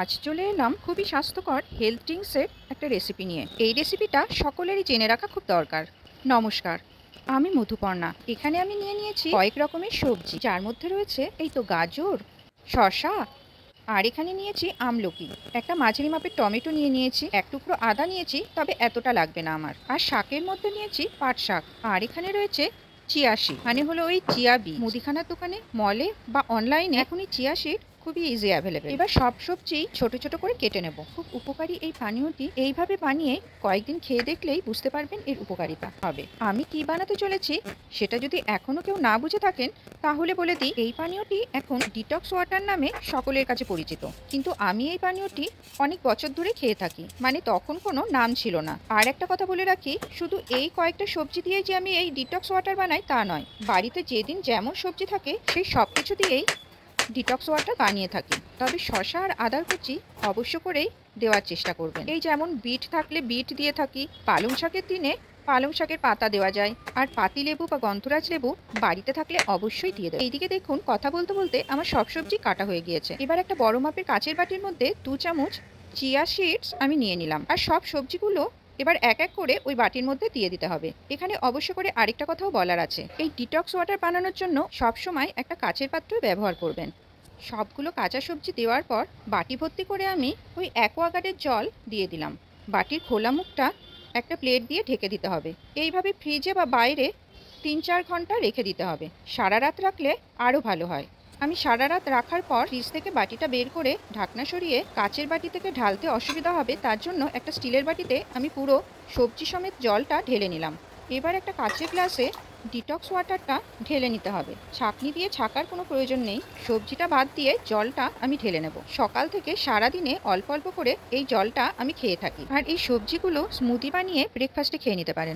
আজ চলে এলাম খুবই স্বাস্থ্যকর হেলথ ড্রিঙ্কসের একটা রেসিপি নিয়ে। এই রেসিপিটা সকলেরই জেনে রাখা খুব দরকার। নমস্কার, আমি মধুপর্ণা। এখানে আমি নিয়ে নিয়েছি কয়েক রকমের সবজি, যার মধ্যে রয়েছে এই তো গাজর, শসা, আর এখানে নিয়েছি আমলকি, একটা মাঝারি মাপের টমেটো নিয়ে নিয়েছি, এক টুকরো আদা নিয়েছি, তবে এতটা লাগবে না আমার। আর শাকের মধ্যে নিয়েছি পাট শাক। আর এখানে রয়েছে চিয়া সিড, মানে হলো ওই চিয়া বীজ। মুদিখানার দোকানে, মলে বা অনলাইনে এখন এই চিয়া সিড খুবই ইজি অ্যাভেলেবেল। এবার সব সবজি ছোট ছোট করে কেটে নেব। খুব উপকারী এই পানীয়টি এইভাবে বানিয়ে কয়েকদিন খেয়ে দেখলেই বুঝতে পারবেন এর উপকারিতা হবে। আমি কি বানাতে চলেছি সেটা যদি এখনো কেউ না বুঝে থাকেন, তাহলে বলে দিই, এই পানীয়টি এখন ডিটক্স ওয়াটার নামে সকলের কাছে পরিচিত। কিন্তু আমি এই পানীয়টি অনেক বছর ধরে খেয়ে থাকি, মানে তখন কোনো নাম ছিল না। আর একটা কথা বলে রাখি, শুধু এই কয়েকটা সবজি দিয়ে যে আমি এই ডিটক্স ওয়াটার বানাই তা নয়, বাড়িতে যেদিন যেমন সবজি থাকে সেই সব কিছু দিয়েই ডিটক্স ওয়াটার বানিয়ে থাকি। তবে শসা আর আদার কুচি অবশ্য করেই দেওয়ার চেষ্টা করবেন। এই যেমন বিট থাকলে বিট দিয়ে থাকি, পালং শাকের দিনে পালং শাকের পাতা দেওয়া যায়, আর পাতি লেবু বা গন্ধরাজ লেবু বাড়িতে থাকলে অবশ্যই দিয়ে দেয়। এইদিকে দেখুন, কথা বলতে বলতে আমার সব সবজি কাটা হয়ে গিয়েছে। এবার একটা বড় মাপের কাচের বাটির মধ্যে 2 চামচ চিয়া সিডস আমি নিয়ে নিলাম, আর সব সবজিগুলো এবার এক এক করে ওই বাটির মধ্যে দিয়ে দিতে হবে। এখানে অবশ্য করে আরেকটা কথাও বলার আছে, এই ডিটক্স ওয়াটার বানানোর জন্য সবসময় একটা কাচের পাত্র ব্যবহার করবেন। সবগুলো কাঁচা সবজি দেওয়ার পর বাটি ভর্তি করে আমি ওই অ্যাকোয়াগার্ডের জল দিয়ে দিলাম। বাটির খোলা মুখটা একটা প্লেট দিয়ে ঢেকে দিতে হবে। এইভাবে ফ্রিজে বা বাইরে 3-4 ঘন্টা রেখে দিতে হবে। সারা রাত রাখলে আরও ভালো হয়। আমি সারা রাত রাখার পর ফ্রিজ থেকে বাটিটা বের করে ঢাকনা সরিয়ে, কাচের বাটি থেকে ঢালতে অসুবিধা হবে তার জন্য একটা স্টিলের বাটিতে আমি পুরো সবজি সমেত জলটা ঢেলে নিলাম। এবার একটা কাচের গ্লাসে ডিটক্স ওয়াটারটা ঢেলে নিতে হবে। ছাঁকনি দিয়ে ছাকার কোনো প্রয়োজন নেই, সবজিটা বাদ দিয়ে জলটা আমি ঢেলে নেব। সকাল থেকে সারা দিনে অল্প অল্প করে এই জলটা আমি খেয়ে থাকি, আর এই সবজিগুলো স্মুদি বানিয়ে ব্রেকফাস্টে খেয়ে নিতে পারেন।